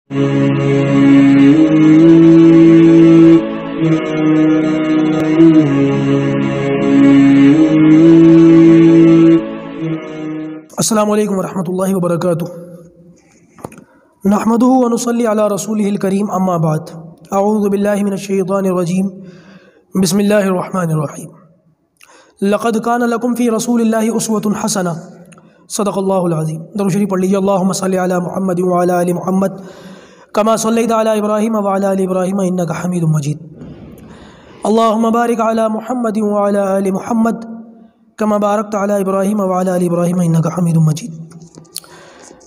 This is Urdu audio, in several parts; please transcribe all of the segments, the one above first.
السلام علیکم ورحمۃ اللہ وبرکاتہ۔ نحمدہ ونصلی علی رسولہ الکریم، اما بعد، اعوذ باللہ من الشیطان الرجیم، بسم اللہ الرحمن الرحیم۔ لقد کان لکم فی رسول اللہ اسوۃ حسنہ، صدق اللہ العظیم۔ درود شریف پڑھ لیجیے۔ اللہم صلی علی محمد وعلی آل محمد کما صلیت علی ابراہیم وعلی آل ابراہیم انک حمید مجید۔ اللہم بارک علی محمد وعلی آل محمد کما بارکت علی ابراہیم وعلی آل ابراہیم انک حمید مجید۔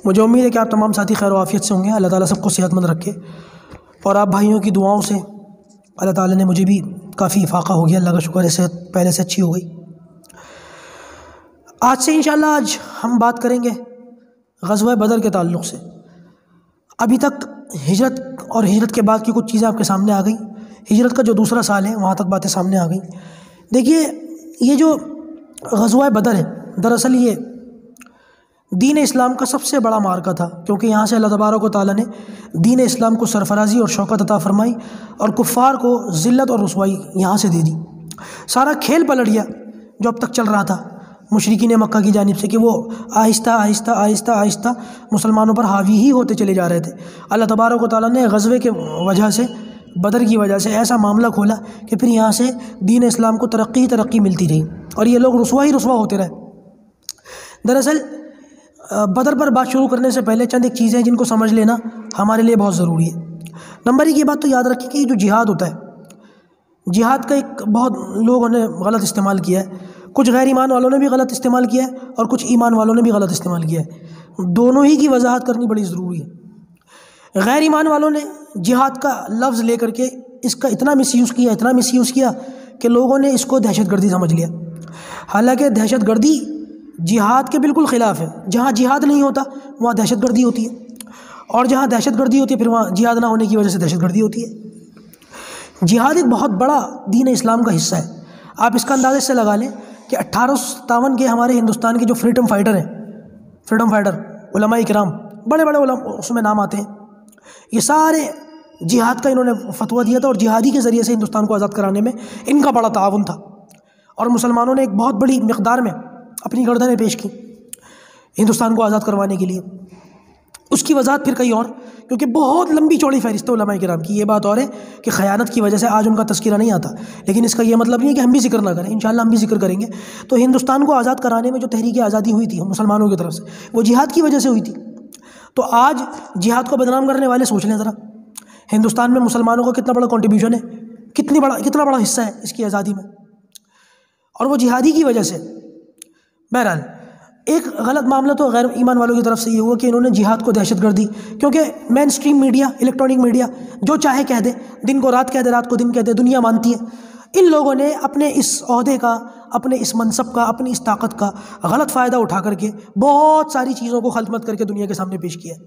مجھے امید ہے کہ آپ تمام ساتھی خیر و عافیت سے ہوں گے۔ اللہ تعالیٰ سب کو صحت مند رکھے، اور آپ بھائیوں کی دعاؤں سے اللہ تعالیٰ نے مجھے بھی کافی افاقہ ہو گیا، اللہ کا شکر ہے، صحت پہلے سے اچھی ہو گئی۔ آج سے انشاءاللہ آج ہم بات کریں گے غزوہ بدر کے تعلق سے۔ ابھی تک ہجرت اور ہجرت کے بعد کی کچھ چیزیں آپ کے سامنے آ گئیں۔ ہجرت کا جو دوسرا سال ہے وہاں تک باتیں سامنے آ گئیں۔ دیکھیے، یہ جو غزوہ بدر ہے، دراصل یہ دین اسلام کا سب سے بڑا معرکہ تھا، کیونکہ یہاں سے اللہ تبارک و تعالیٰ نے دین اسلام کو سرفرازی اور شوکت عطا فرمائی، اور کفار کو ذلت اور رسوائی یہاں سے دے دی۔ سارا کھیل پلٹ گیا جو اب تک چل رہا تھا مشرکین مکہ کی جانب سے، کہ وہ آہستہ آہستہ آہستہ آہستہ مسلمانوں پر حاوی ہی ہوتے چلے جا رہے تھے۔ اللہ تبارک و تعالیٰ نے غزوے کے وجہ سے، بدر کی وجہ سے ایسا معاملہ کھولا کہ پھر یہاں سے دین اسلام کو ترقی ہی ترقی ملتی رہی، اور یہ لوگ رسوا ہی رسوا ہوتے رہے۔ دراصل بدر پر بات شروع کرنے سے پہلے چند ایک چیزیں جن کو سمجھ لینا ہمارے لیے بہت ضروری ہے۔ نمبر ایک یہ بات تو یاد رکھیں کہ یہ جو جہاد ہوتا ہے، جہاد کا ایک بہت لوگوں نے غلط استعمال کیا ہے۔ کچھ غیر ایمان والوں نے بھی غلط استعمال کیا ہے، اور کچھ ایمان والوں نے بھی غلط استعمال کیا ہے۔ دونوں ہی کی وضاحت کرنی بڑی ضروری ہے۔ غیر ایمان والوں نے جہاد کا لفظ لے کر کے اس کا اتنا مس یوز کیا کہ لوگوں نے اس کو دہشت گردی سمجھ لیا، حالانکہ دہشت گردی جہاد کے بالکل خلاف ہے۔ جہاں جہاد نہیں ہوتا وہاں دہشت گردی ہوتی ہے، اور جہاں دہشت گردی ہوتی ہے پھر وہاں جہاد نہ ہونے کی وجہ سے دہشت گردی ہوتی ہے۔ جہاد ایک بہت بڑا دین اسلام کا حصہ ہے۔ آپ اس کا اندازے سے لگا لیں کہ 1857 کے ہمارے ہندوستان کے جو فریڈم فائٹر ہیں، فریڈم فائٹر علماء کرام، بڑے بڑے علماء اس میں نام آتے ہیں، یہ سارے جہاد کا انہوں نے فتویٰ دیا تھا، اور جہادی کے ذریعے سے ہندوستان کو آزاد کرانے میں ان کا بڑا تعاون تھا، اور مسلمانوں نے ایک بہت بڑی مقدار میں اپنی گردنیں پیش کی ہندوستان کو آزاد کروانے کے لیے۔ اس کی وضاحت پھر کئی اور، کیونکہ بہت لمبی چوڑی فہرست ہے علماء کرام کی۔ یہ بات اور ہے کہ خیانت کی وجہ سے آج ان کا تذکرہ نہیں آتا، لیکن اس کا یہ مطلب نہیں ہے کہ ہم بھی ذکر نہ کریں، انشاءاللہ ہم بھی ذکر کریں گے۔ تو ہندوستان کو آزاد کرانے میں جو تحریک آزادی ہوئی تھی مسلمانوں کی طرف سے، وہ جہاد کی وجہ سے ہوئی تھی۔ تو آج جہاد کو بدنام کرنے والے سوچ لیں ذرا، ہندوستان میں مسلمانوں کا کتنا بڑا کنٹریبیوشن ہے، کتنا بڑا حصہ ہے اس کی آزادی میں، اور وہ جہادی کی وجہ سے۔ بہرحال ایک غلط معاملہ تو غیر ایمان والوں کی طرف سے یہ ہوا کہ انہوں نے جہاد کو دہشت گردی، کیونکہ مین اسٹریم میڈیا، الیکٹرانک میڈیا جو چاہے کہہ دے، دن کو رات کہہ دے، رات کو دن کہہ دے، دنیا مانتی ہے۔ ان لوگوں نے اپنے اس عہدے کا، اپنے اس منصب کا، اپنی اس طاقت کا غلط فائدہ اٹھا کر کے بہت ساری چیزوں کو خلط مت کر کے دنیا کے سامنے پیش کیا ہے۔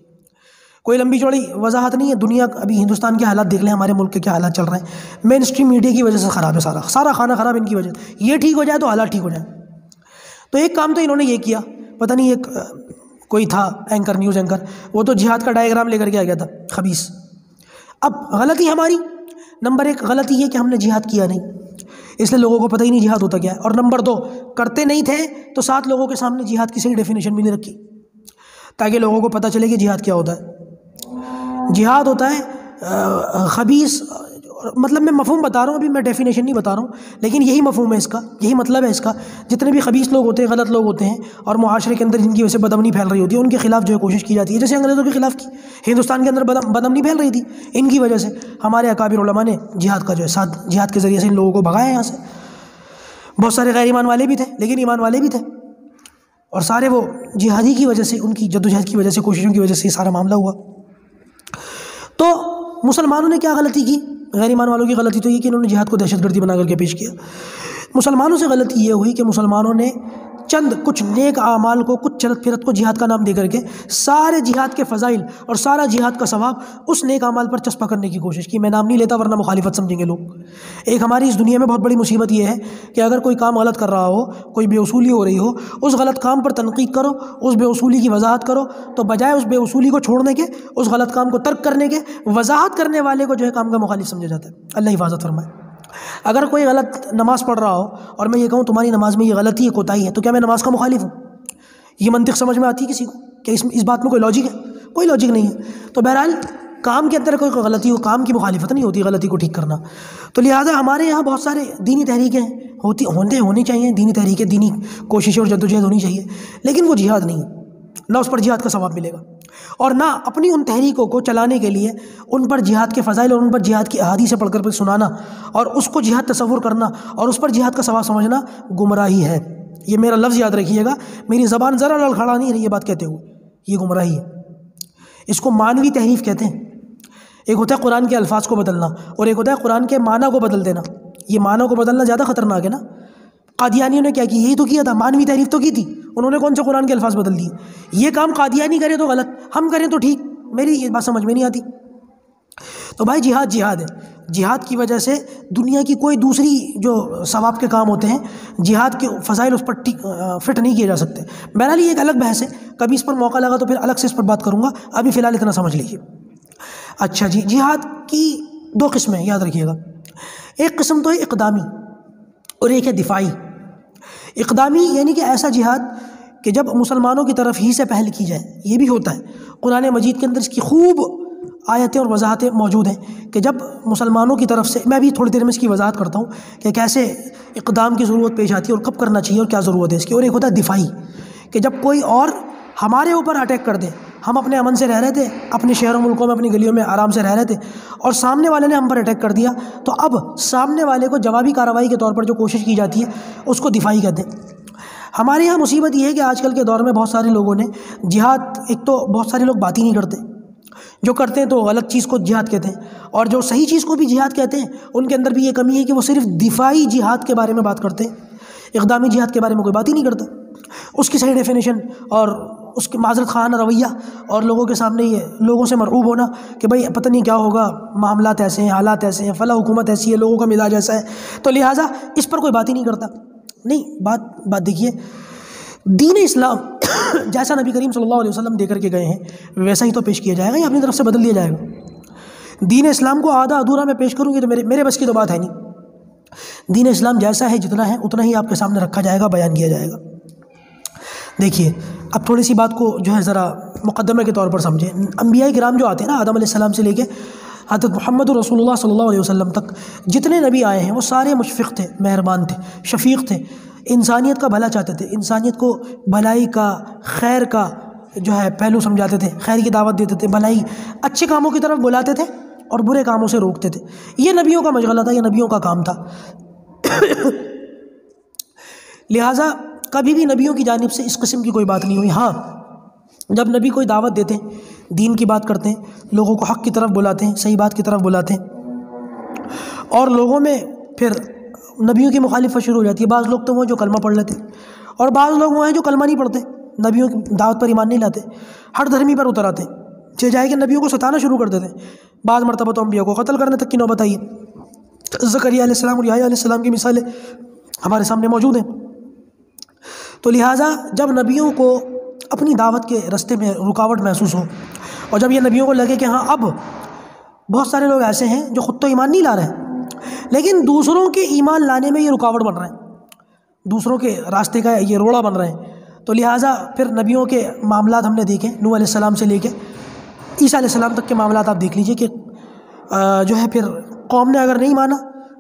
کوئی لمبی چوڑی وضاحت نہیں ہے، دنیا ابھی ہندوستان کے حالات دیکھ لیں، ہمارے ملک کے کیا حالات چل رہے ہیں۔ مین اسٹریم میڈیا کی وجہ سے خراب ہے، سارا کھانا خراب ان کی وجہ سے۔ یہ ٹھیک ہو جائے تو حالات ٹھیک ہو جائیں۔ تو ایک کام تو انہوں نے یہ کیا، پتہ نہیں ایک کوئی تھا اینکر، نیوز اینکر، وہ تو جہاد کا ڈائیگرام لے کر کے آ گیا تھا، خبیث۔ اب غلطی ہماری، نمبر ایک غلطی یہ کہ ہم نے جہاد کیا نہیں، اس لیے لوگوں کو پتہ ہی نہیں جہاد ہوتا کیا ہے، اور نمبر دو کرتے نہیں تھے تو 7 لوگوں کے سامنے جہاد کی صحیح ڈیفینیشن بھی نہیں رکھی، تاکہ لوگوں کو پتہ چلے کہ جہاد کیا ہوتا ہے۔ جہاد ہوتا ہے خبیث، مطلب میں مفہوم بتا رہا ہوں، ابھی میں ڈیفینیشن نہیں بتا رہا ہوں، لیکن یہی مفہوم ہے اس کا، یہی مطلب ہے اس کا۔ جتنے بھی خبیث لوگ ہوتے ہیں، غلط لوگ ہوتے ہیں، اور معاشرے کے اندر جن کی وجہ سے بدامنی پھیل رہی ہوتی ہے، ان کے خلاف جو ہے کوشش کی جاتی ہے، جیسے انگریزوں کے خلاف کی، ہندوستان کے اندر بدامنی پھیل رہی تھی، ان کی وجہ سے ہمارے اکابر علماء نے جہاد کا جو ہے ساتھ، جہاد کے ذریعے سے ان لوگوں کو بھگایا یہاں سے۔ بہت سارے غیر ایمان والے بھی تھے، لیکن ایمان والے بھی تھے، اور سارے وہ جہادی کی وجہ سے، ان کی جدوجہد کی وجہ سے، کوششوں کی وجہ سے یہ سارا معاملہ ہوا۔ تو مسلمانوں نے کیا غلطی کی؟ غیر ایمان والوں کی غلطی تو یہ کہ انہوں نے جہاد کو دہشت گردی بنا کر کے پیش کیا۔ مسلمانوں سے غلطی یہ ہوئی کہ مسلمانوں نے چند کچھ نیک اعمال کو، کچھ چلت پھرت کو جہاد کا نام دے کر کے سارے جہاد کے فضائل اور سارا جہاد کا ثواب اس نیک اعمال پر چسپاں کرنے کی کوشش کی۔ میں نام نہیں لیتا ورنہ مخالفت سمجھیں گے لوگ۔ ایک ہماری اس دنیا میں بہت بڑی مصیبت یہ ہے کہ اگر کوئی کام غلط کر رہا ہو، کوئی بے اصولی ہو رہی ہو، اس غلط کام پر تنقید کرو، اس بے اصولی کی وضاحت کرو، تو بجائے اس بے اصولی کو چھوڑنے کے، اس غلط کام کو ترک کرنے کے، وضاحت کرنے والے کو جو ہے کام کا مخالف سمجھا جاتا ہے۔ اللہ حفاظت فرمائے۔ اگر کوئی غلط نماز پڑھ رہا ہو اور میں یہ کہوں تمہاری نماز میں یہ غلطی ہے، کوتاہی ہے، تو کیا میں نماز کا مخالف ہوں؟ یہ منطق سمجھ میں آتی ہے کسی کو کہ اس بات میں کوئی لاجک ہے؟ کوئی لاجک نہیں ہے۔ تو بہرحال کام کے اندر کوئی غلطی ہو، کام کی مخالفت نہیں ہوتی غلطی کو ٹھیک کرنا۔ تو لہٰذا ہمارے یہاں بہت سارے دینی تحریکیں ہونی چاہیے، دینی تحریکیں، دینی کوششیں اور جدوجہد ہونی چاہیے، لیکن وہ جہاد نہیں ہے، نہ اس پر جہاد کا ثواب ملے گا، اور نہ اپنی ان تحریکوں کو چلانے کے لیے ان پر جہاد کے فضائل اور ان پر جہاد کی احادیث پڑھ کر سنانا اور اس کو جہاد تصور کرنا اور اس پر جہاد کا ثواب سمجھنا گمراہی ہے۔ یہ میرا لفظ یاد رکھیے گا، میری زبان ذرا لڑکھڑا نہیں رہی یہ بات کہتے ہوئے، یہ گمراہی ہے۔ اس کو مانوی تحریف کہتے ہیں۔ ایک ہوتا ہے قرآن کے الفاظ کو بدلنا اور ایک ہوتا ہے قرآن کے معنی کو بدل دینا۔ یہ معنی کو بدلنا زیادہ خطرناک ہے نا۔ قادیانیوں نے کیا کی؟ یہی تو کیا تھا، مانوی تحریف تو کی تھی، انہوں نے کون سے قرآن کے الفاظ بدل دیے۔ یہ کام قادیانی کرے تو غلط، ہم کریں تو ٹھیک، میری یہ بات سمجھ میں نہیں آتی۔ تو بھائی جہاد ہے، جہاد کی وجہ سے دنیا کی کوئی دوسری جو ثواب کے کام ہوتے ہیں، جہاد کے فضائل اس پر فٹ نہیں کیے جا سکتے۔ بہرحال یہ ایک الگ بحث ہے، کبھی اس پر موقع لگا تو پھر الگ سے اس پر بات کروں گا، ابھی فی الحال اتنا سمجھ لیجیے۔ اچھا جی، جہاد کی دو قسمیں یاد رکھیے گا، ایک قسم تو ہے اقدامی اور ایک ہے دفاعی۔ اقدامی یعنی کہ ایسا جہاد کہ جب مسلمانوں کی طرف ہی سے پہل کی جائے، یہ بھی ہوتا ہے۔ قرآن مجید کے اندر اس کی خوب آیتیں اور وضاحتیں موجود ہیں کہ جب مسلمانوں کی طرف سے، میں بھی تھوڑی دیر میں اس کی وضاحت کرتا ہوں کہ کیسے اقدام کی ضرورت پیش آتی ہے اور کب کرنا چاہیے اور کیا ضرورت ہے اس کی۔ اور ایک ہوتا ہے دفاعی کہ جب کوئی اور ہمارے اوپر اٹیک کر دے، ہم اپنے امن سے رہ رہے تھے، اپنے شہروں ملکوں میں اپنی گلیوں میں آرام سے رہ رہے تھے، اور سامنے والے نے ہم پر اٹیک کر دیا، تو اب سامنے والے کو جوابی کارروائی کے طور پر جو کوشش کی جاتی ہے اس کو دفاعی کہتے ہیں۔ ہمارے یہاں مصیبت یہ ہے کہ آج کل کے دور میں بہت سارے لوگوں نے جہاد، ایک تو بہت سارے لوگ بات ہی نہیں کرتے، جو کرتے ہیں تو غلط چیز کو جہاد کہتے ہیں، اور جو صحیح چیز کو بھی جہاد کہتے ہیں ان کے اندر بھی یہ کمی ہے کہ وہ صرف دفاعی جہاد کے بارے میں بات کرتے ہیں، اقدامی جہاد کے بارے میں کوئی بات ہی نہیں کرتا، اس کی صحیح ڈیفینیشن اور اس کے معذرت خانہ رویہ اور لوگوں کے سامنے یہ لوگوں سے مرعوب ہونا کہ بھائی پتہ نہیں کیا ہوگا، معاملات ایسے ہیں، حالات ایسے ہیں، فلاں حکومت ایسی ہے، لوگوں کا مزاج ایسا ہے، تو لہٰذا اس پر کوئی بات ہی نہیں کرتا۔ نہیں، بات دیکھیے، دین اسلام جیسا نبی کریم صلی اللہ علیہ وسلم دے کر کے گئے ہیں ویسا ہی تو پیش کیا جائے گا یا اپنی طرف سے بدل دیا جائے گا؟ دین اسلام کو آدھا ادھورا میں پیش کروں گی تو میرے بس کی تو بات ہے نہیں۔ دین اسلام جیسا ہے، جتنا ہے اتنا ہی آپ کے سامنے رکھا جائے گا، بیان کیا جائے گا۔ دیکھیے، اب تھوڑی سی بات کو جو ہے ذرا مقدمے کے طور پر سمجھیں۔ انبیاء کرام جو آتے ہیں نا، آدم علیہ السلام سے لے کے حضرت محمد رسول اللہ صلی اللہ علیہ وسلم تک جتنے نبی آئے ہیں وہ سارے مشفق تھے، مہربان تھے، شفیق تھے، انسانیت کا بھلا چاہتے تھے، انسانیت کو بھلائی کا، خیر کا جو ہے پہلو سمجھاتے تھے، خیر کی دعوت دیتے تھے، بھلائی اچھے کاموں کی طرف بلاتے تھے اور برے کاموں سے روکتے تھے۔ یہ نبیوں کا مشغلہ تھا، یہ نبیوں کا کام تھا۔ لہٰذا کبھی بھی نبیوں کی جانب سے اس قسم کی کوئی بات نہیں ہوئی۔ ہاں، جب نبی کوئی دعوت دیتے ہیں، دین کی بات کرتے ہیں، لوگوں کو حق کی طرف بلاتے ہیں، صحیح بات کی طرف بلاتے ہیں، اور لوگوں میں پھر نبیوں کی مخالفت شروع ہو جاتی ہے۔ بعض لوگ تو وہ جو کلمہ پڑھ لیتے اور بعض لوگ وہ ہیں جو کلمہ نہیں پڑھتے، نبیوں کی دعوت پر ایمان نہیں لاتے، ہر دھرمی پر اتر آتے ہیں، چہ جائے کہ نبیوں کو ستانا شروع کر دیتے ہیں، بعض مرتبہ تو انبیاء کو قتل کرنے تک کی نوبت آئی ہے۔ زکریا علیہ السلام اور یحییٰ علیہ السلام کی مثالیں ہمارے سامنے موجود ہیں۔ تو لہٰذا جب نبیوں کو اپنی دعوت کے رستے میں رکاوٹ محسوس ہو، اور جب یہ نبیوں کو لگے کہ ہاں اب بہت سارے لوگ ایسے ہیں جو خود تو ایمان نہیں لا رہے ہیں لیکن دوسروں کے ایمان لانے میں یہ رکاوٹ بن رہے ہیں، دوسروں کے راستے کا یہ روڑا بن رہے ہیں، تو لہٰذا پھر نبیوں کے معاملات ہم نے دیکھے، نوح علیہ السلام سے لے کے عیسیٰ علیہ السلام تک کے معاملات آپ دیکھ لیجئے کہ جو ہے پھر قوم نے اگر نہیں مانا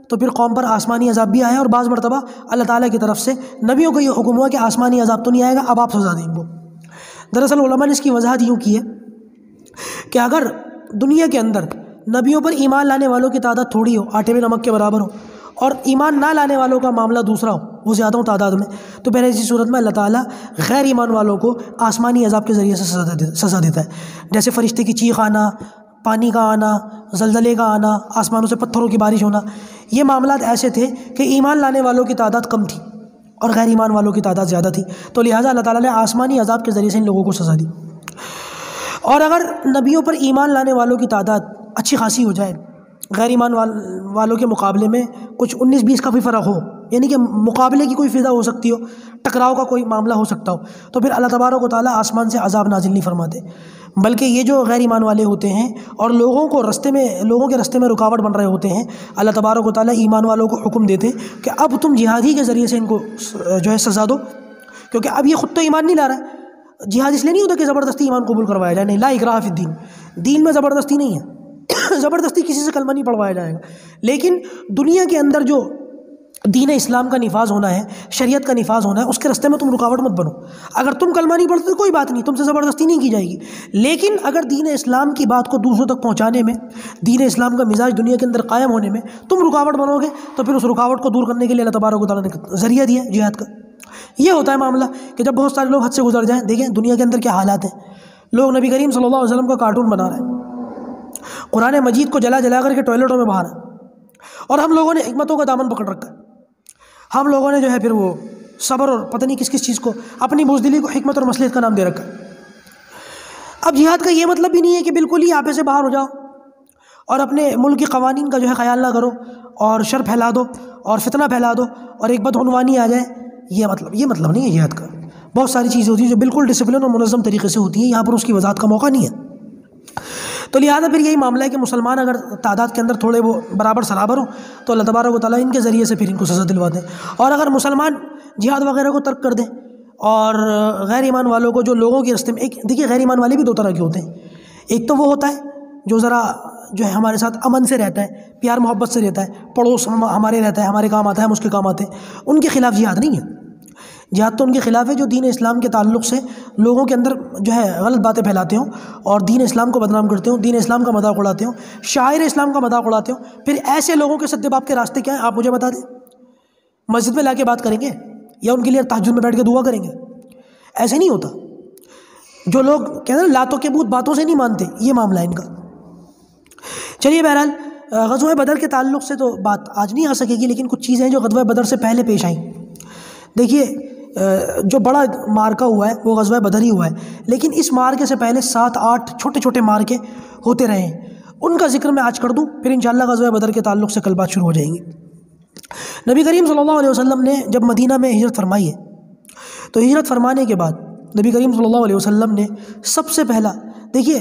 تو پھر قوم پر آسمانی عذاب بھی آیا، اور بعض مرتبہ اللہ تعالیٰ کی طرف سے نبیوں کو یہ حکم ہوا کہ آسمانی عذاب تو نہیں آئے گا، اب آپ سزا دیں گے۔ دراصل علماء نے اس کی وضاحت یوں کی ہے کہ اگر دنیا کے اندر نبیوں پر ایمان لانے والوں کی تعداد تھوڑی ہو، آٹے میں نمک کے برابر ہو، اور ایمان نہ لانے والوں کا معاملہ دوسرا ہو، وہ زیادہ ہو تعداد میں، تو پہلے اسی صورت میں اللہ تعالیٰ غیر ایمان والوں کو آسمانی عذاب کے ذریعے سے سزا دیتا ہے، جیسے فرشتے کی چیخ آنا، پانی کا آنا، زلزلے کا آنا، آسمانوں سے پتھروں کی بارش ہونا۔ یہ معاملات ایسے تھے کہ ایمان لانے والوں کی تعداد کم تھی اور غیر ایمان والوں کی تعداد زیادہ تھی، تو لہٰذا اللہ تعالیٰ نے آسمانی عذاب کے ذریعے سے ان لوگوں کو سزا دی۔ اور اگر نبیوں پر ایمان لانے والوں کی تعداد اچھی خاصی ہو جائے، غیر ایمان والوں کے مقابلے میں کچھ 19-20 کا بھی فرق ہو، یعنی کہ مقابلے کی کوئی فضا ہو سکتی ہو، ٹکراؤ کا کوئی معاملہ ہو سکتا ہو، تو پھر اللہ تبارک و تعالیٰ آسمان سے عذاب نازل نہیں فرماتے، بلکہ یہ جو غیر ایمان والے ہوتے ہیں اور لوگوں کے رستے میں رکاوٹ بن رہے ہوتے ہیں، اللہ تبارک و تعالیٰ ایمان والوں کو حکم دیتے کہ اب تم جہاد ہی کے ذریعے سے ان کو جو ہے سزا دو، کیونکہ اب یہ خود تو ایمان نہیں لا رہا ہے۔ جہاد اس لیے نہیں ہوتا کہ زبردستی ایمان قبول کروایا جائے، نہیں، لا اکراہ فی الدین، دین میں زبردستی نہیں ہے، زبردستی کسی سے کلمہ نہیں پڑھوایا جائے گا، لیکن دنیا کے اندر جو دین اسلام کا نفاذ ہونا ہے، شریعت کا نفاذ ہونا ہے، اس کے راستے میں تم رکاوٹ مت بنو۔ اگر تم کلمہ نہیں پڑھتے تو کوئی بات نہیں، تم سے زبردستی نہیں کی جائے گی، لیکن اگر دین اسلام کی بات کو دوسروں تک پہنچانے میں، دین اسلام کا مزاج دنیا کے اندر قائم ہونے میں تم رکاوٹ بنو گے، تو پھر اس رکاوٹ کو دور کرنے کے لیے اللہ تبارک و تعالیٰ نے ذریعہ دیا جہاد کا۔ یہ ہوتا ہے معاملہ کہ جب بہت سارے لوگ حد سے گزر جائیں، دیکھیں دنیا کے اندر کیا حالات ہیں، لوگ نبی کریم صلی اللہ علیہ وسلم کا کارٹون بنا رہے ہیں، قرآن مجید کو جلا جلا کر کے ٹوائلٹوں میں بہا رہے ہیں، اور ہم لوگوں نے حکمتوں کا دامن پکڑ رکھا ہے، ہم لوگوں نے جو ہے پھر وہ صبر اور پتہ نہیں کس کس چیز کو، اپنی بزدلی کو حکمت اور مصلحت کا نام دے رکھا ہے۔ اب جہاد کا یہ مطلب بھی نہیں ہے کہ بالکل ہی آپے سے باہر ہو جاؤ اور اپنے ملک کے قوانین کا جو ہے خیال نہ کرو اور شر پھیلا دو اور فتنہ پھیلا دو اور ایک بدعنوانی آ جائے، یہ مطلب نہیں ہے جہاد کا۔ بہت ساری چیزیں ہوتی ہیں جو بالکل ڈسپلن اور منظم طریقے سے ہوتی ہیں، یہاں پر اس کی وضاحت کا موقع نہیں ہے۔ تو لہٰذا پھر یہی معاملہ ہے کہ مسلمان اگر تعداد کے اندر تھوڑے وہ برابر سرابر ہوں تو اللہ تبارک و تعالیٰ ان کے ذریعے سے پھر ان کو سزا دلوا دیں، اور اگر مسلمان جہاد وغیرہ کو ترک کر دیں اور غیر ایمان والوں کو جو لوگوں کے راستے میں، دیکھیے غیر ایمان والے بھی دو طرح کے ہوتے ہیں، ایک تو وہ ہوتا ہے جو ذرا جو ہے ہمارے ساتھ امن سے رہتا ہے، پیار محبت سے رہتا ہے، پڑوس ہمارے رہتا ہے، ہمارے کام آتا ہے، ہم اس کے کام آتے ہیں، ان کے خلاف جہاد نہیں ہے۔ جہاد تو ان کے خلاف ہے جو دین اسلام کے تعلق سے لوگوں کے اندر جو ہے غلط باتیں پھیلاتے ہوں اور دین اسلام کو بدنام کرتے ہوں، دین اسلام کا مذاق اڑاتے ہوں، شاعر اسلام کا مذاق اڑاتے ہوں۔ پھر ایسے لوگوں کے سد باب کے راستے کیا ہیں آپ مجھے بتا دیں؟ مسجد میں لا کے بات کریں گے یا ان کے لیے تہجد میں بیٹھ کے دعا کریں گے؟ ایسے نہیں ہوتا۔ جو لوگ کہتے ہیں لاتوں کے بت باتوں سے نہیں مانتے، یہ معاملہ ہے ان کا۔ چلیے بہرحال غزوہ بدر کے تعلق سے تو بات آج نہیں آ سکے گی، لیکن کچھ چیزیں جو غزوہ بدر سے پہلے پیش آئیں۔ دیکھیے جو بڑا مارکا ہوا ہے وہ غزوہ بدر ہی ہوا ہے، لیکن اس مارکے سے پہلے 7-8 چھوٹے چھوٹے مارکے ہوتے رہے ہیں، ان کا ذکر میں آج کر دوں، پھر انشاءاللہ غزوہ بدر کے تعلق سے کل بات شروع ہو جائیں گی۔ نبی کریم صلی اللہ علیہ وسلم نے جب مدینہ میں ہجرت فرمائی ہے تو ہجرت فرمانے کے بعد نبی کریم صلی اللہ علیہ وسلم نے سب سے پہلا، دیکھیے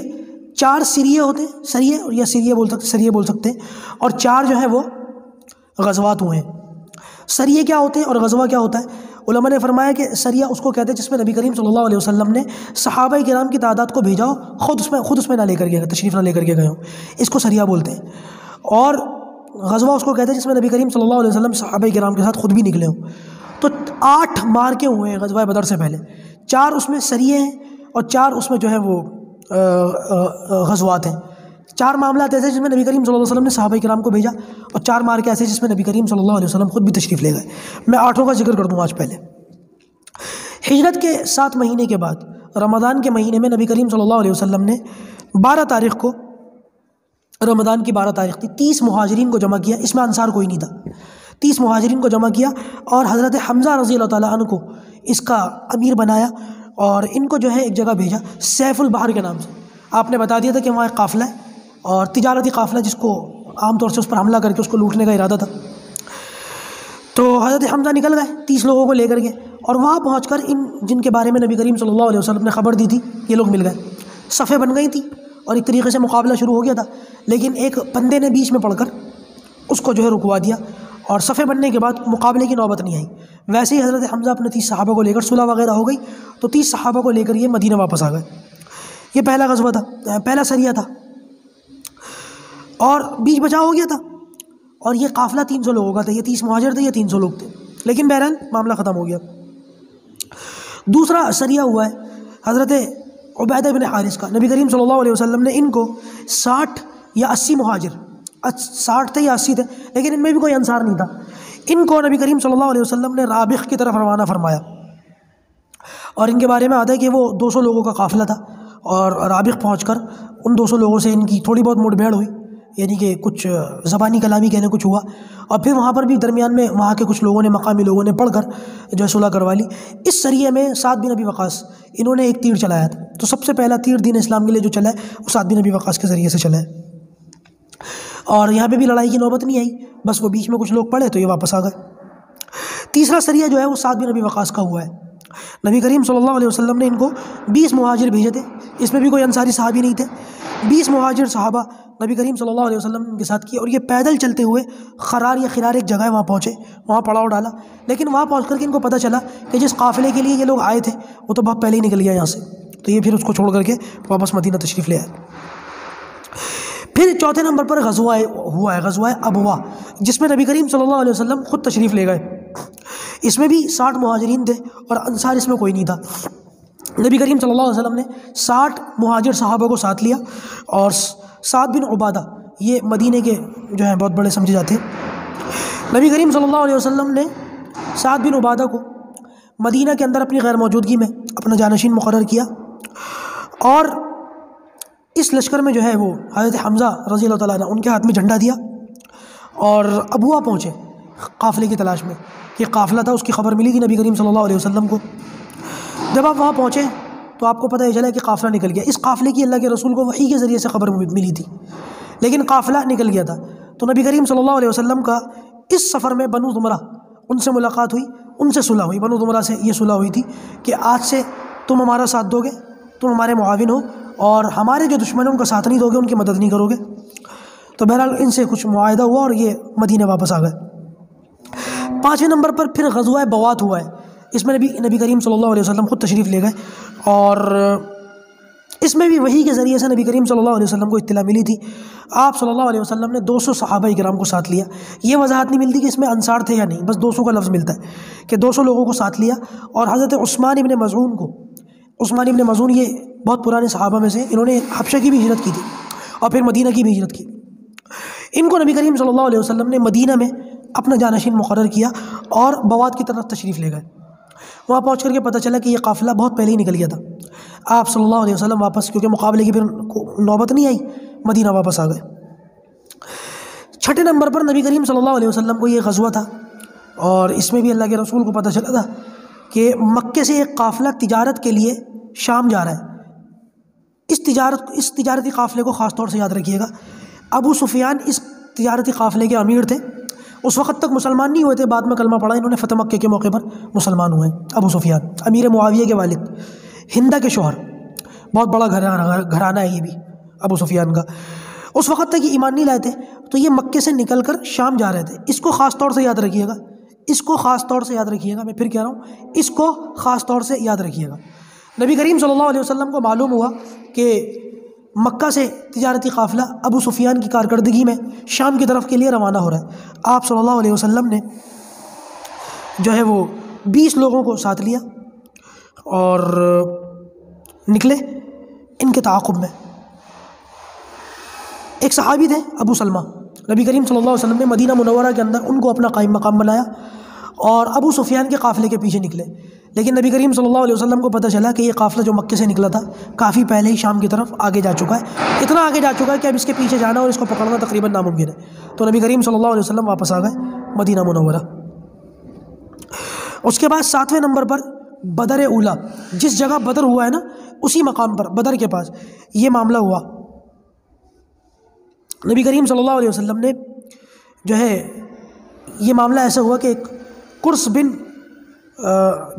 4 سریے ہوتے ہیں، سریے یا سریے بول سکتے ہیں، اور 4 جو ہے وہ غزوات ہوئے ہیں۔ سریے کیا ہوتے ہیں اور غزوہ کیا ہوتا ہے؟ علماء نے فرمایا کہ سریہ اس کو کہتے ہیں جس میں نبی کریم صلی اللہ علیہ وسلم نے صحابہ کرام کی تعداد کو بھیجا ہو، خود اس میں نہ لے کر کے تشریف نہ لے کر کے گئے ہوں، اس کو سریہ بولتے ہیں۔ اور غزوہ اس کو کہتے ہیں جس میں نبی کریم صلی اللہ علیہ وسلم صحابہ کرام کے ساتھ خود بھی نکلے ہوں۔ تو 8 مارکے ہوئے ہیں غزوہ بدر سے پہلے، 4 اس میں سریے ہیں اور 4 اس میں جو ہے وہ غزوات ہیں۔ 4 معاملات ایسے جس میں نبی کریم صلی اللہ علیہ وسلم نے صحابہ کرام کو بھیجا، اور 4 مارکے ایسے جس میں نبی کریم صلی اللہ علیہ وسلم خود بھی تشریف لے گئے۔ میں 8 کا ذکر کر دوں آج پہلے۔ ہجرت کے 7 مہینے کے بعد رمضان کے مہینے میں نبی کریم صلی اللہ علیہ وسلم نے 12 تاریخ کو، رمضان کی 12 تاریخ تھی، 30 مہاجرین کو جمع کیا، اس میں انصار کوئی نہیں تھا، 30 مہاجرین کو جمع کیا اور حضرت حمزہ رضی اللہ تعالیٰ عنہ کو اس کا امیر بنایا، اور ان کو جو ہے ایک جگہ بھیجا سیف البحر کے نام سے۔ آپ نے بتا دیا تھا کہ وہاں ایک قافلہ ہے اور تجارتی قافلہ جس کو عام طور سے اس پر حملہ کر کے اس کو لوٹنے کا ارادہ تھا۔ تو حضرت حمزہ نکل گئے 30 لوگوں کو لے کر کے، اور وہاں پہنچ کر ان جن کے بارے میں نبی کریم صلی اللہ علیہ وسلم نے خبر دی تھی یہ لوگ مل گئے، صفیں بن گئی تھیں اور ایک طریقے سے مقابلہ شروع ہو گیا تھا، لیکن ایک بندے نے بیچ میں پڑھ کر اس کو جو ہے رکوا دیا، اور صفیں بننے کے بعد مقابلے کی نوبت نہیں آئی۔ ویسے ہی حضرت حمزہ اپنے 30 صحابہ کو لے کر، صلح وغیرہ ہو گئی تو 30 صحابہ کو لے کر یہ مدینہ واپس آ گئے۔ یہ پہلا غزوہ تھا، پہلا سریہ تھا، اور بیچ بچاؤ ہو گیا تھا، اور یہ قافلہ 300 لوگوں کا تھا، یہ 30 مہاجر تھے، یہ 300 لوگ تھے، لیکن بہرحال معاملہ ختم ہو گیا۔ دوسرا سریہ ہوا ہے حضرت عبیدہ بن حارث کا۔ نبی کریم صلی اللہ علیہ وسلم نے ان کو 60 یا 80 مہاجر، 60 تھے یا 80 تھے، لیکن ان میں بھی کوئی انصار نہیں تھا، ان کو نبی کریم صلی اللہ علیہ وسلم نے رابغ کی طرف روانہ فرمایا، اور ان کے بارے میں آتا ہے کہ وہ 200 لوگوں کا قافلہ تھا، اور رابغ پہنچ کر ان 200 لوگوں سے ان کی تھوڑی بہت مٹ بھیڑ ہوئی، یعنی کہ کچھ زبانی کلامی کہنے کچھ ہوا، اور پھر وہاں پر بھی درمیان میں وہاں کے کچھ لوگوں نے، مقامی لوگوں نے پڑھ کر جو ہے صلح کروا لی۔ اس سریے میں سعد بن ابی وقاص انہوں نے ایک تیر چلایا تھا، تو سب سے پہلا تیر دین اسلام کے لیے جو چلا ہے وہ سعد بن ابی وقاص کے ذریعے سے چلا ہے، اور یہاں پہ بھی لڑائی کی نوبت نہیں آئی، بس وہ بیچ میں کچھ لوگ پڑے تو یہ واپس آ گئے۔ تیسرا سریہ جو ہے وہ سعد بن ابی وقاص کا ہوا ہے۔ نبی کریم صلی اللہ علیہ وسلم نے ان کو 20 مہاجر بھیجے تھے، اس میں بھی کوئی انصاری صحابی نہیں تھے، 20 مہاجر صحابہ نبی کریم صلی اللہ علیہ وسلم کے ساتھ کیے، اور یہ پیدل چلتے ہوئے خرار یا خرار ایک جگہ ہے وہاں پہنچے، وہاں پڑاؤ ڈالا، لیکن وہاں پہنچ کر کے ان کو پتہ چلا کہ جس قافلے کے لیے یہ لوگ آئے تھے وہ تو بہت پہلے ہی نکل گیا یہاں سے، تو یہ پھر اس کو چھوڑ کر کے واپس مدینہ تشریف لے آئے۔ پھر چوتھے نمبر پر غزوہ ہوا ہے، غزوہ ابوا، جس میں نبی کریم صلی اللہ علیہ وسلم خود تشریف لے گئے۔ اس میں بھی 60 مہاجرین تھے اور انصار اس میں کوئی نہیں تھا۔ نبی کریم صلی اللہ علیہ وسلم نے 60 مہاجر صحابہ کو ساتھ لیا، اور سعد بن عبادہ یہ مدینے کے جو ہیں بہت بڑے سمجھے جاتے ہیں۔ نبی کریم صلی اللہ علیہ وسلم نے سعد بن عبادہ کو مدینہ کے اندر اپنی غیر موجودگی میں اپنا جانشین مقرر کیا، اور اس لشکر میں جو ہے وہ حضرت حمزہ رضی اللہ تعالیٰ عنہ ان کے ہاتھ میں جھنڈا دیا، اور ابوا پہنچے قافلے کی تلاش میں، یہ قافلہ تھا، اس کی خبر ملی تھی نبی کریم صلی اللہ علیہ وسلم کو۔ جب آپ وہاں پہنچے تو آپ کو پتہ چلا کہ قافلہ نکل گیا۔ اس قافلے کی اللہ کے رسول کو وحی کے ذریعے سے خبر ملی تھی، لیکن قافلہ نکل گیا تھا، تو نبی کریم صلی اللہ علیہ وسلم کا اس سفر میں بنو زمرہ ان سے ملاقات ہوئی، ان سے صلح ہوئی۔ بنو زمرہ سے یہ صلح ہوئی تھی کہ آج سے تم ہمارا ساتھ دو گے، تم ہمارے معاون ہو، اور ہمارے جو دشمن ہیں ان کا ساتھ نہیں دو گے، ان کی مدد نہیں کرو گے۔ تو بہرحال ان سے کچھ معاہدہ ہوا اور یہ مدینہ واپس آ گئے۔ پانچویں نمبر پر پھر غزوہ بوات ہوا ہے، اس میں نبی کریم صلی اللہ علیہ وسلم خود تشریف لے گئے، اور اس میں بھی وحی کے ذریعے سے نبی کریم صلی اللہ علیہ وسلم کو اطلاع ملی تھی۔ آپ صلی اللہ علیہ وسلم نے 200 صحابہ کرام کو ساتھ لیا، یہ وضاحت نہیں ملتی کہ اس میں انصار تھے یا نہیں، بس 200 کا لفظ ملتا ہے کہ 200 لوگوں کو ساتھ لیا، اور حضرت عثمان ابن مظعون کو، عثمان ابن مظعون یہ بہت پرانے صحابہ میں سے، انہوں نے حبشہ کی بھی ہجرت کی تھی اور پھر مدینہ کی بھی ہجرت کی۔ ان کو نبی کریم صلی اللہ علیہ وسلم نے مدینہ میں اپنا جانشین مقرر کیا اور بوات کی طرف تشریف لے گئے۔ وہاں پہنچ کر کے پتہ چلا کہ یہ قافلہ بہت پہلے ہی نکل گیا تھا۔ آپ صلی اللہ علیہ وسلم واپس، کیونکہ مقابلے کی پھر نوبت نہیں آئی، مدینہ واپس آ گئے۔ چھٹے نمبر پر نبی کریم صلی اللہ علیہ وسلم کو یہ غزوہ تھا، اور اس میں بھی اللہ کے رسول کو پتہ چلا تھا کہ مکے سے ایک قافلہ تجارت کے لیے شام جا رہا ہے۔ اس تجارتی قافلے کو خاص طور سے یاد رکھیے گا۔ ابو سفیان اس تجارتی قافلے کے امیر تھے، اس وقت تک مسلمان نہیں ہوئے تھے، بعد میں کلمہ پڑھا، انہوں نے فتح مکے کے موقع پر مسلمان ہوئے۔ ابو سفیان امیر معاویہ کے والد، ہندہ کے شوہر، بہت بڑا گھرانہ ہے یہ بھی ابو سفیان کا۔ اس وقت تک یہ ایمان نہیں لائے تھے، تو یہ مکے سے نکل کر شام جا رہے تھے۔ اس کو خاص طور سے یاد رکھیے گا، اس کو خاص طور سے یاد رکھیے گا، میں پھر کہہ رہا ہوں، اس کو خاص طور سے یاد رکھیے گا۔ نبی کریم صلی اللہ علیہ وسلم کو معلوم ہوا کہ مکہ سے تجارتی قافلہ ابو سفیان کی کارکردگی میں شام کی طرف کے لیے روانہ ہو رہا ہے۔ آپ صلی اللہ علیہ وسلم نے جو ہے وہ 20 لوگوں کو ساتھ لیا اور نکلے ان کے تعاقب میں۔ ایک صحابی تھے ابو سلمہ، نبی کریم صلی اللہ علیہ وسلم نے مدینہ منورہ کے اندر ان کو اپنا قائم مقام بنایا اور ابو سفیان کے قافلے کے پیچھے نکلے، لیکن نبی کریم صلی اللہ علیہ وسلم کو پتہ چلا کہ یہ قافلہ جو مکے سے نکلا تھا کافی پہلے ہی شام کی طرف آگے جا چکا ہے، اتنا آگے جا چکا ہے کہ اب اس کے پیچھے جانا اور اس کو پکڑنا تقریباً ناممکن ہے۔ تو نبی کریم صلی اللہ علیہ وسلم واپس آ گئے مدینہ منورہ۔ اس کے بعد 7ویں نمبر پر بدر اولا، جس جگہ بدر ہوا ہے نا اسی مقام پر بدر کے پاس یہ معاملہ ہوا۔ نبی کریم صلی اللہ علیہ وسلم نے جو ہے یہ معاملہ ایسا ہوا کہ ایک قرص بن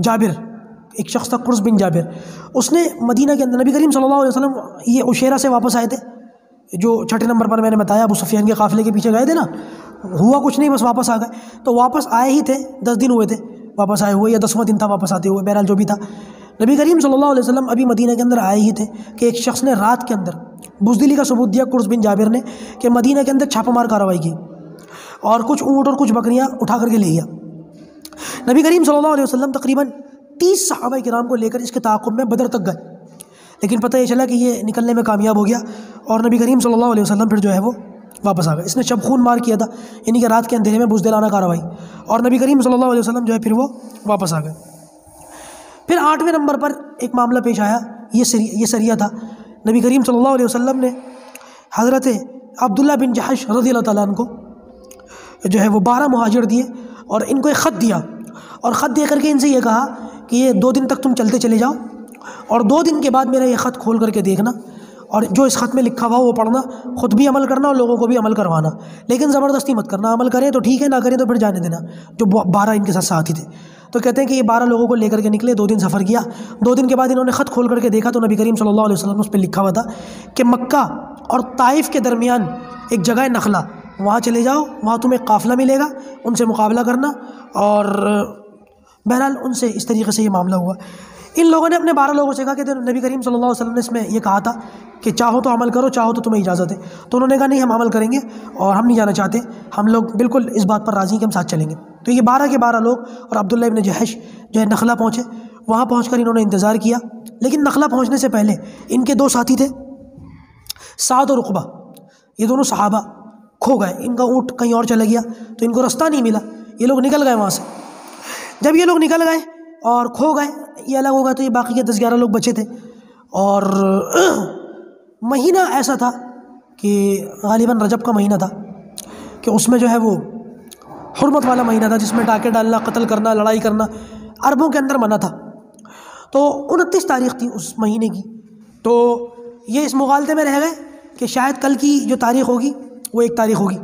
جابر، ایک شخص تھا قرص بن جابر، اس نے مدینہ کے اندر، نبی کریم صلی اللہ علیہ وسلم یہ عشیرہ سے واپس آئے تھے، جو 6 نمبر پر میں نے بتایا ابو سفیان کے قافلے کے پیچھے گئے تھے نا، ہوا کچھ نہیں، بس واپس آ گئے۔ تو واپس آئے ہی تھے، 10 دن ہوئے تھے واپس آئے ہوئے، یا 10واں دن تھا واپس آتے ہوئے، بہرحال جو بھی تھا۔ نبی کریم صلی اللہ علیہ وسلم ابھی مدینہ کے اندر آئے ہی تھے کہ ایک شخص نے رات کے اندر بزدلی کا ثبوت دیا قرص بن جابر نے کہ مدینہ کے اندر چھاپہ مار کارروائی کی اور کچھ اونٹ اور کچھ بکریاں اٹھا کر کے لے گیا۔ نبی کریم صلی اللہ علیہ وسلم تقریباً 30 صحابہ کرام کو لے کر اس کے تعاقب میں بدر تک گئے، لیکن پتہ یہ چلا کہ یہ نکلنے میں کامیاب ہو گیا اور نبی کریم صلی اللہ علیہ وسلم پھر جو ہے وہ واپس آ گئے۔ اس نے شب خون مار کیا تھا، یعنی کہ رات کے اندھیرے میں بزدلانہ کارروائی، اور نبی کریم صلی اللہ علیہ وسلم جو ہے پھر وہ واپس آ گئے۔ پھر 8ویں نمبر پر ایک معاملہ پیش آیا، یہ سریہ تھا۔ نبی کریم صلی اللہ علیہ وسلم نے حضرت عبداللہ بن جحش رضی اللہ تعالیٰ عنہ کو جو ہے وہ 12 مہاجر دیے اور ان کو ایک خط دیا، اور خط دے کر کے ان سے یہ کہا کہ یہ 2 دن تک تم چلتے چلے جاؤ اور 2 دن کے بعد میرا یہ خط کھول کر کے دیکھنا اور جو اس خط میں لکھا ہوا وہ پڑھنا، خود بھی عمل کرنا اور لوگوں کو بھی عمل کروانا، لیکن زبردستی مت کرنا، عمل کریں تو ٹھیک ہے، نہ کریں تو پھر جانے دینا۔ جو 12 ان کے ساتھ ساتھی تھے تو کہتے ہیں کہ یہ 12 لوگوں کو لے کر کے نکلے، 2 دن سفر کیا، 2 دن کے بعد انہوں نے خط کھول کر کے دیکھا تو نبی کریم صلی اللہ علیہ وسلم اس پہ لکھا ہوا تھا کہ مکہ اور طائف کے درمیان ایک جگہ ہے نخلا، وہاں چلے جاؤ، وہاں تمہیں قافلہ ملے گا، ان سے مقابلہ کرنا۔ اور بہرحال ان سے اس طریقے سے یہ معاملہ ہوا۔ ان لوگوں نے اپنے 12 لوگوں سے کہا کہ نبی کریم صلی اللہ علیہ وسلم نے اس میں یہ کہا تھا کہ چاہو تو عمل کرو، چاہو تو تمہیں اجازت ہے، تو انہوں نے کہا نہیں ہم عمل کریں گے اور ہم نہیں جانا چاہتے، ہم لوگ بالکل اس بات پر راضی ہیں کہ ہم ساتھ چلیں گے۔ تو یہ 12 کے 12 لوگ اور عبداللہ ابن جحش جو ہے نخلا پہنچے، وہاں پہنچ کر انہوں نے انتظار کیا، لیکن نخلا پہنچنے سے پہلے ان کے 2 ساتھی تھے سعد اور عقبہ، یہ دونوں صحابہ کھو گئے، ان کا اونٹ کہیں اور چلا گیا تو ان کو رستہ نہیں ملا، یہ لوگ نکل گئے وہاں سے۔ جب یہ لوگ نکل گئے اور کھو گئے، یہ الگ ہو گئے، تو یہ باقی کے 10-11 لوگ بچے تھے، اور مہینہ ایسا تھا کہ غالباً رجب کا مہینہ تھا کہ اس میں جو ہے وہ حرمت والا مہینہ تھا، جس میں ڈاکے ڈالنا، قتل کرنا، لڑائی کرنا عربوں کے اندر منع تھا۔ تو 29 تاریخ تھی اس مہینے کی، تو یہ اس مغالطے میں رہ گئے کہ شاید کل کی جو تاریخ ہوگی وہ 1 تاریخ ہوگی،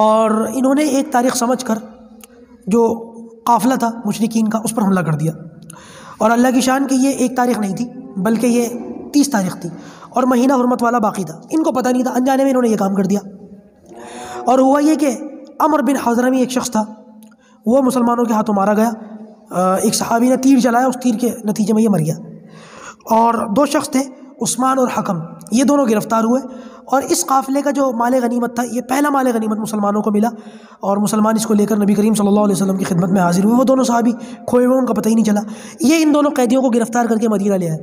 اور انہوں نے 1 تاریخ سمجھ کر جو قافلہ تھا مشرکین کا اس پر حملہ کر دیا، اور اللہ کی شان کہ یہ 1 تاریخ نہیں تھی بلکہ یہ 30 تاریخ تھی، اور مہینہ حرمت والا باقی تھا، ان کو پتہ نہیں تھا، انجانے میں انہوں نے یہ کام کر دیا۔ اور ہوا یہ کہ عمر بن حضرمی ایک شخص تھا، وہ مسلمانوں کے ہاتھوں مارا گیا، ایک صحابی نے تیر چلایا، اس تیر کے نتیجے میں یہ مر گیا، اور 2 شخص تھے عثمان اور حکم، یہ دونوں گرفتار ہوئے، اور اس قافلے کا جو مال غنیمت تھا، یہ پہلا مال غنیمت مسلمانوں کو ملا، اور مسلمان اس کو لے کر نبی کریم صلی اللہ علیہ وسلم کی خدمت میں حاضر ہوئے۔ وہ دونوں صحابی کھوئے ہوئے، ان کا پتہ ہی نہیں چلا، یہ ان دونوں قیدیوں کو گرفتار کر کے مدینہ لے آئے،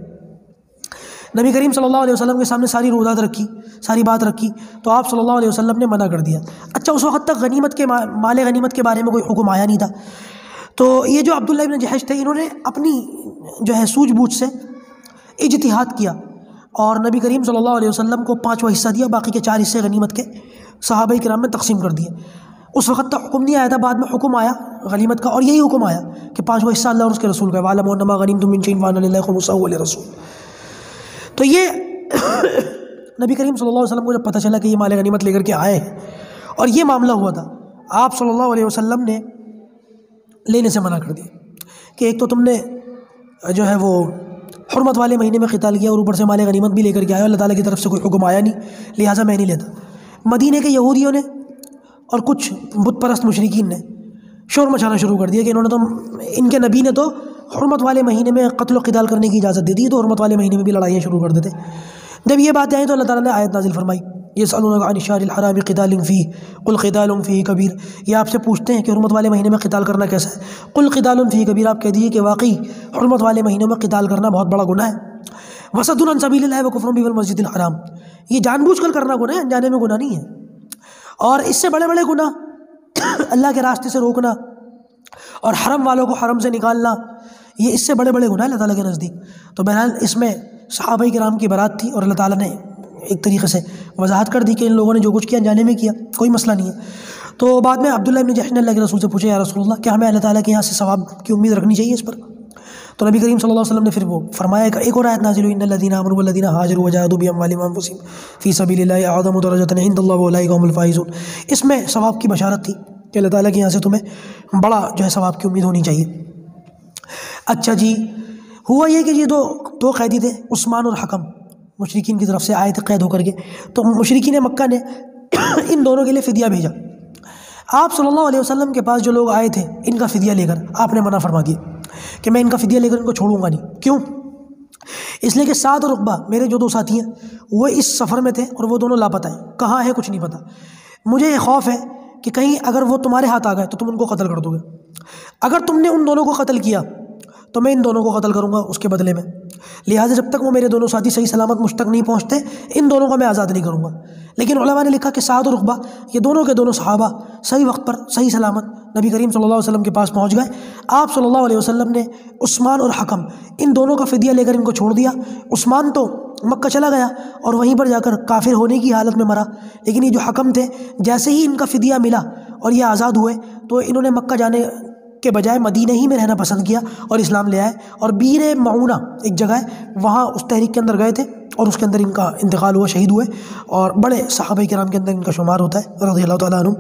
نبی کریم صلی اللہ علیہ وسلم کے سامنے ساری روایات رکھی، ساری بات رکھی، تو آپ صلی اللہ علیہ وسلم نے منع کر دیا۔ اچھا، اس وقت تک غنیمت کے مال غنیمت کے بارے میں کوئی حکم آیا نہیں تھا، تو یہ جو عبداللہ ابن جحش تھے، انہوں نے اپنی جو ہے سوجھ بوجھ سے اجتہاد کیا اور نبی کریم صلی اللہ علیہ وسلم کو 5واں حصہ دیا، باقی کے 4 حصے غنیمت کے صحابہ کرام میں تقسیم کر دیے۔ اس وقت تک حکم نہیں آیا تھا، بعد میں حکم آیا غنیمت کا، اور یہی حکم آیا کہ 5واں حصہ اللہ اور اس کے رسول کا، وَاعْلَمُوا أَنَّمَا غَنِمْتُم مِّن شَيْءٍ فَأَنَّ لِلَّهِ خُمُسَهُ وَلِلرَّسُولِ۔ تو یہ نبی کریم صلی اللہ علیہ وسلم کو جب پتہ چلا کہ یہ مال غنیمت لے کر کے آئے ہیں اور یہ معاملہ ہوا تھا، آپ صلی اللہ علیہ وسلم نے لینے سے منع کر دیا کہ ایک تو تم نے جو ہے وہ حرمت والے مہینے میں قتال کیا، اور اوپر سے مال غنیمت بھی لے کر کے آیا، اللہ تعالیٰ کی طرف سے کوئی حکم آیا نہیں، لہٰذا میں نہیں لیتا۔ مدینے کے یہودیوں نے اور کچھ بت پرست مشرکین نے شور مچانا شروع کر دیا کہ انہوں نے تو، ان کے نبی نے تو حرمت والے مہینے میں قتل و قتال کرنے کی اجازت دے دی، تو حرمت والے مہینے میں بھی لڑائیاں شروع کر دیتے۔ جب یہ باتیں آئیں تو اللہ تعالیٰ نے آیت نازل فرمائی، یسألونک عن الشہر الحرام قتال فیہ قل قتال فیہ کبیر، یہ آپ سے پوچھتے ہیں کہ حرمت والے مہینے میں قتال کرنا کیسا ہے، قل قتال فیہ کبیر، آپ کہہ دیجیے کہ واقعی حرمت والے مہینوں میں قتال کرنا بہت بڑا گناہ ہے، وصد عن سبیل اللہ وکفر بہ والمسجد الحرام، یہ جان بوجھ کر کرنا گناہ ہے، انجانے میں گناہ نہیں ہے، اور اس سے بڑے بڑے گناہ اللہ کے راستے سے روکنا اور حرم والوں کو حرم سے نکالنا، یہ اس سے بڑے بڑے گناہ اللہ تعالیٰ کے نزدیک۔ تو بہرحال اس میں صحابہ کرام کی برات تھی، اور اللہ تعالیٰ نے ایک طریقے سے وضاحت کر دی کہ ان لوگوں نے جو کچھ کیا انجانے میں کیا، کوئی مسئلہ نہیں ہے۔ تو بعد میں عبداللہ ابن جحش نے اللہ کے رسول سے پوچھا، یا رسول اللہ، کیا ہمیں اللہ تعالیٰ کے یہاں سے ثواب کی امید رکھنی چاہیے اس پر؟ تو نبی کریم صلی اللہ علیہ وسلم نے پھر وہ فرمایا، ایک اور آیت نازل ہوئی، ان الذین آمنوا والذین ہاجروا وجاہدوا باموالہم وانفسہم فی سبیل اللہ اعظم درجۃ عند اللہ واولئک هم الفائزون، اس میں ثواب کی بشارت تھی کہ اللہ تعالیٰ کے یہاں سے تمہیں بڑا جو ہے ثواب کی امید ہونی چاہیے۔ اچھا جی، ہوا یہ کہ یہ دو قیدی تھے، عثمان اور حکم، مشرکین کی طرف سے آئے تھے قید ہو کر کے، تو مشرکین مکہ نے ان دونوں کے لیے فدیہ بھیجا۔ آپ صلی اللہ علیہ وسلم کے پاس جو لوگ آئے تھے ان کا فدیہ لے کر آپ نے منع فرما دیا کہ میں ان کا فدیہ لے کر ان کو چھوڑوں گا نہیں۔ کیوں؟ اس لیے کہ سعد اور عقبہ میرے جو 2 ساتھی ہیں وہ اس سفر میں تھے اور وہ دونوں لاپتہ ہیں، کہاں ہے کچھ نہیں پتہ، مجھے یہ خوف ہے کہ کہیں اگر وہ تمہارے ہاتھ آ گئے تو تم ان کو قتل کر دو گے، اگر تم نے ان دونوں کو قتل کیا تو میں ان دونوں کو قتل کروں گا اس کے بدلے میں، لہٰذا جب تک وہ میرے دونوں ساتھی صحیح سلامت مجھ تک نہیں پہنچتے ان دونوں کو میں آزاد نہیں کروں گا۔ لیکن علماء نے لکھا کہ سعد اور عقبہ یہ دونوں کے دونوں صحابہ صحیح وقت پر صحیح سلامت نبی کریم صلی اللہ علیہ وسلم کے پاس پہنچ گئے۔ آپ صلی اللہ علیہ وسلم نے عثمان اور حکم ان دونوں کا فدیہ لے کر ان کو چھوڑ دیا۔ عثمان تو مکہ چلا گیا اور وہیں پر جا کر کافر ہونے کی حالت میں مرا۔ لیکن یہ جو حکم تھے جیسے ہی ان کا فدیہ ملا اور یہ آزاد ہوئے تو انہوں نے مکہ جانے کے بجائے مدینہ ہی میں رہنا پسند کیا اور اسلام لے آئے، اور بیر معونہ ایک جگہ ہے وہاں اس تحریک کے اندر گئے تھے اور اس کے اندر ان کا انتقال ہوا، شہید ہوئے، اور بڑے صحابہ کرام کے اندر ان کا شمار ہوتا ہے رضی اللہ تعالیٰ عنہم۔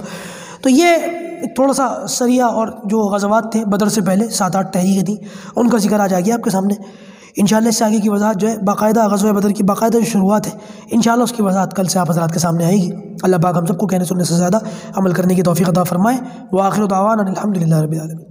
تو یہ تھوڑا سا سریہ اور جو غزوات تھے بدر سے پہلے 7-8 تحریکیں تھیں ان کا ذکر آج آ گیا آپ کے سامنے۔ انشاءاللہ اس سے آگے کی وضاحت جو ہے باقاعدہ غزوہ بدر کی باقاعدہ جو شروعات ہے انشاءاللہ اس کی وضاحت کل سے آپ حضرات کے سامنے آئے گی۔ اللہ پاک ہم سب کو کہنے سننے سے زیادہ عمل کرنے کی توفیق عطا فرمائے۔ وآخر دعوانا الحمدللہ رب العالمین۔